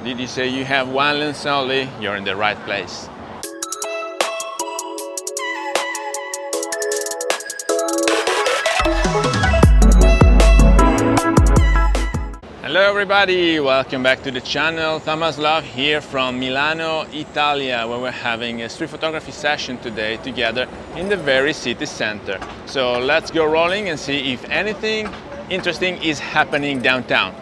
Did you say you have one lens only? You're in the right place. Hello everybody, welcome back to the channel. Thomas Love here from Milano, Italia, where we're having a street photography session today together in the very city center. So let's go rolling and see if anything interesting is happening downtown.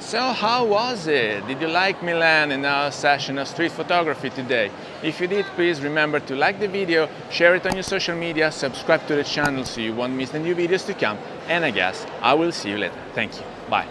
So how was it? Did you like Milan and our session of street photography today? If you did, please remember to like the video, share it on your social media, subscribe to the channel so you won't miss the new videos to come, and I guess I will see you later. Thank you. Bye.